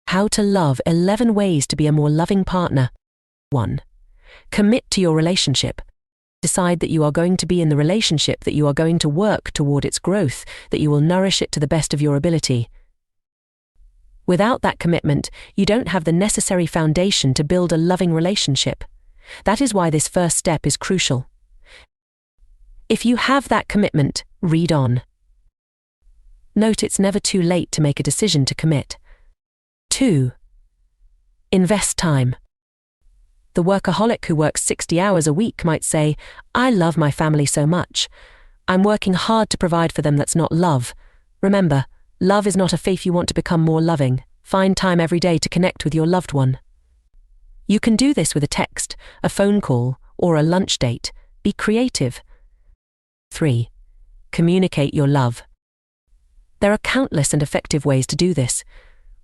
How to love 11 ways to be a more loving partner. 1. Commit to your relationship. Decide that you are going to be in the relationship, that you are going to work toward its growth, that you will nourish it to the best of your ability. Without that commitment, you don't have the necessary foundation to build a loving relationship. That is why this first step is crucial. If you have that commitment, read on. Note it's never too late to make a decision to commit. 2. Invest time. The workaholic who works 60 hours a week might say, "I love my family so much. I'm working hard to provide for them." That's not love. Remember, love is not a faith. You want to become more loving. Find time every day to connect with your loved one. You can do this with a text, a phone call, or a lunch date. Be creative. 3. Communicate your love. There are countless and effective ways to do this.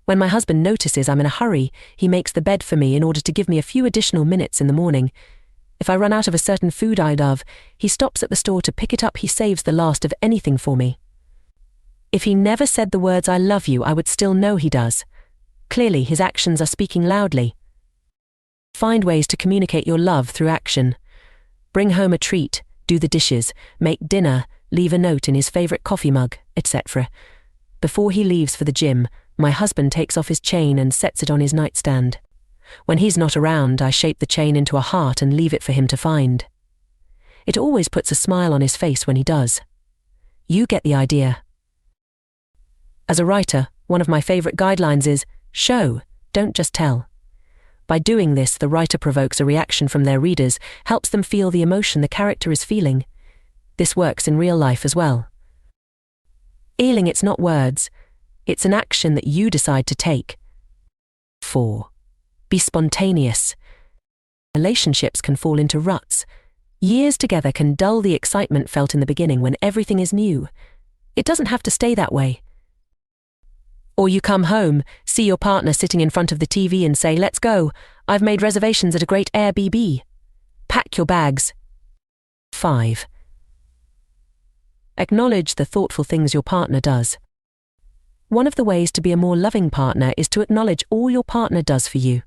When my husband notices I'm in a hurry, he makes the bed for me in order to give me a few additional minutes in the morning. If I run out of a certain food I love, he stops at the store to pick it up. He saves the last of anything for me. If he never said the words "I love you," I would still know he does. Clearly, his actions are speaking loudly. Find ways to communicate your love through action. Bring home a treat, do the dishes, make dinner, leave a note in his favorite coffee mug, etc. Before he leaves for the gym, my husband takes off his chain and sets it on his nightstand. When he's not around, I shape the chain into a heart and leave it for him to find. It always puts a smile on his face when he does. You get the idea. As a writer, one of my favorite guidelines is, show, don't just tell. By doing this, the writer provokes a reaction from their readers, helps them feel the emotion the character is feeling. This works in real life as well. Healing, it's not words. It's an action that you decide to take. 4. Be spontaneous. Relationships can fall into ruts. Years together can dull the excitement felt in the beginning when everything is new. It doesn't have to stay that way. Or you come home, see your partner sitting in front of the TV and say, "Let's go. I've made reservations at a great Airbnb. Pack your bags." 5. Acknowledge the thoughtful things your partner does. One of the ways to be a more loving partner is to acknowledge all your partner does for you.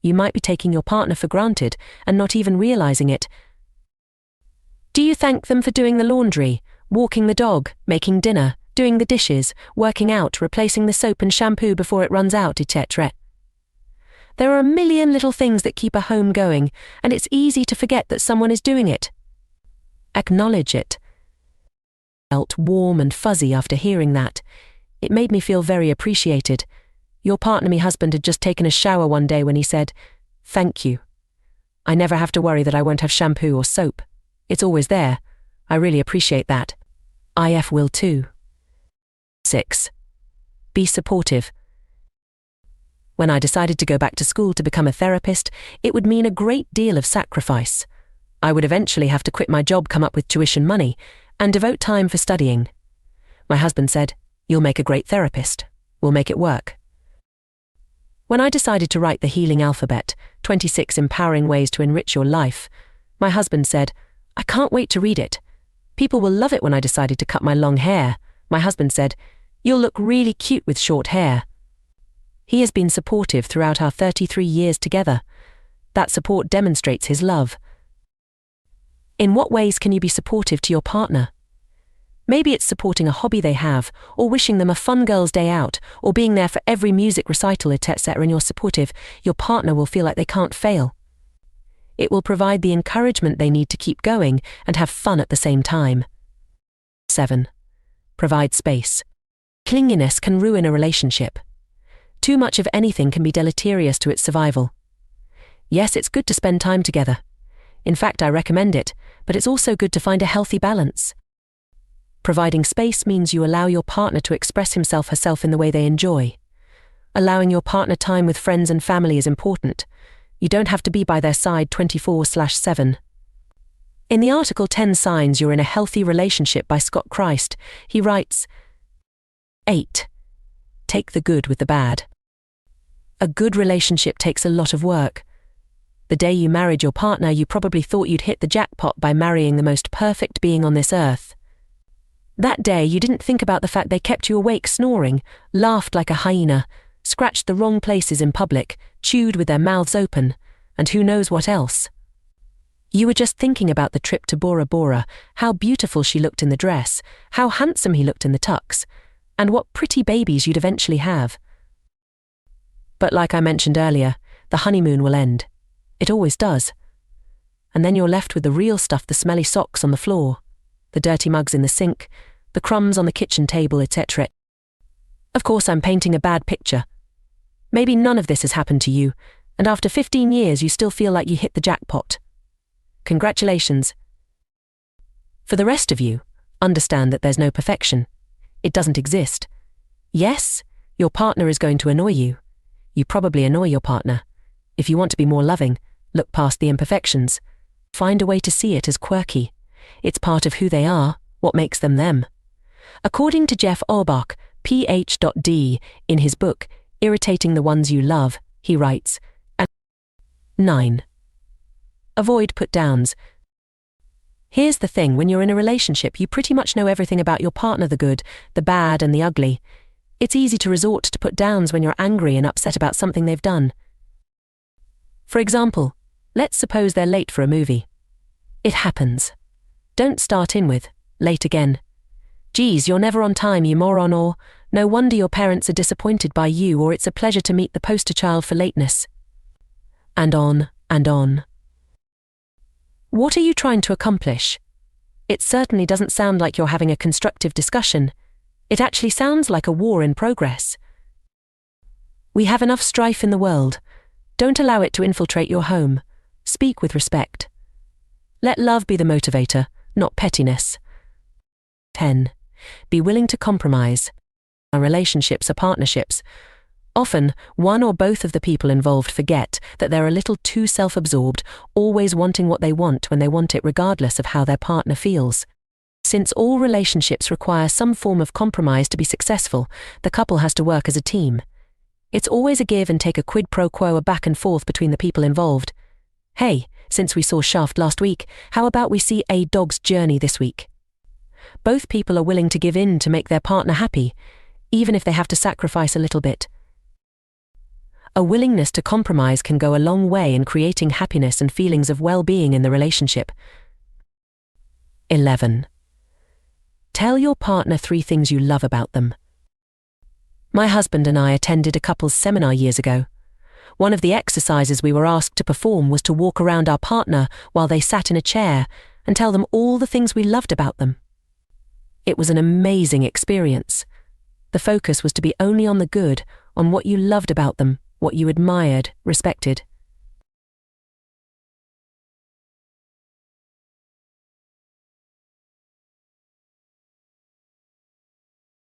You might be taking your partner for granted and not even realizing it. Do you thank them for doing the laundry, walking the dog, making dinner, doing the dishes, working out, replacing the soap and shampoo before it runs out, etc.? There are a million little things that keep a home going, and it's easy to forget that someone is doing it. Acknowledge it. I felt warm and fuzzy after hearing that. It made me feel very appreciated. Your partner, my husband, had just taken a shower one day when he said, "Thank you. I never have to worry that I won't have shampoo or soap. It's always there. I really appreciate that. IF will too." 6. Be supportive. When I decided to go back to school to become a therapist, it would mean a great deal of sacrifice. I would eventually have to quit my job, come up with tuition money, and devote time for studying. My husband said, "You'll make a great therapist. We'll make it work." When I decided to write the Healing Alphabet, 26 Empowering Ways to Enrich Your Life, my husband said, "I can't wait to read it. People will love it." When I decided to cut my long hair, my husband said, "You'll look really cute with short hair." He has been supportive throughout our 33 years together. That support demonstrates his love. In what ways can you be supportive to your partner? Maybe it's supporting a hobby they have, or wishing them a fun girls' day out, or being there for every music recital, etc. And you're supportive, your partner will feel like they can't fail. It will provide the encouragement they need to keep going and have fun at the same time. 7. Provide space. Clinginess can ruin a relationship. Too much of anything can be deleterious to its survival. Yes, it's good to spend time together. In fact, I recommend it, but it's also good to find a healthy balance. Providing space means you allow your partner to express himself, herself in the way they enjoy. Allowing your partner time with friends and family is important. You don't have to be by their side 24/7. In the article 10 Signs You're in a Healthy Relationship by Scott Christ, he writes, 8. Take the good with the bad. A good relationship takes a lot of work. The day you married your partner, you probably thought you'd hit the jackpot by marrying the most perfect being on this earth. That day, you didn't think about the fact they kept you awake snoring, laughed like a hyena, scratched the wrong places in public, chewed with their mouths open, and who knows what else. You were just thinking about the trip to Bora Bora, how beautiful she looked in the dress, how handsome he looked in the tux, and what pretty babies you'd eventually have. But like I mentioned earlier, the honeymoon will end. It always does. And then you're left with the real stuff, the smelly socks on the floor, the dirty mugs in the sink, the crumbs on the kitchen table, etc. Of course, I'm painting a bad picture. Maybe none of this has happened to you, and after 15 years you still feel like you hit the jackpot. Congratulations. For the rest of you, understand that there's no perfection. It doesn't exist. Yes, your partner is going to annoy you. You probably annoy your partner. If you want to be more loving, look past the imperfections. Find a way to see it as quirky. It's part of who they are, what makes them them. According to Jeff Orbach, Ph.D., in his book, Irritating the Ones You Love, he writes, 9. Avoid put-downs. Here's the thing, when you're in a relationship, you pretty much know everything about your partner, the good, the bad, and the ugly. It's easy to resort to put-downs when you're angry and upset about something they've done. For example, let's suppose they're late for a movie. It happens. Don't start in with, late again. Geez, you're never on time, you moron, or no wonder your parents are disappointed by you, or it's a pleasure to meet the poster child for lateness. And on, and on. What are you trying to accomplish? It certainly doesn't sound like you're having a constructive discussion. It actually sounds like a war in progress. We have enough strife in the world. Don't allow it to infiltrate your home. Speak with respect. Let love be the motivator, not pettiness. 10. Be willing to compromise. Our relationships are partnerships. Often, one or both of the people involved forget that they're a little too self-absorbed, always wanting what they want when they want it, regardless of how their partner feels. Since all relationships require some form of compromise to be successful, the couple has to work as a team. It's always a give and take, a quid pro quo, a back and forth between the people involved. Hey, since we saw Shaft last week, how about we see A Dog's Journey this week? Both people are willing to give in to make their partner happy, even if they have to sacrifice a little bit. A willingness to compromise can go a long way in creating happiness and feelings of well-being in the relationship. 11. Tell your partner 3 things you love about them. My husband and I attended a couples seminar years ago. One of the exercises we were asked to perform was to walk around our partner while they sat in a chair and tell them all the things we loved about them. It was an amazing experience. The focus was to be only on the good, on what you loved about them, what you admired, respected.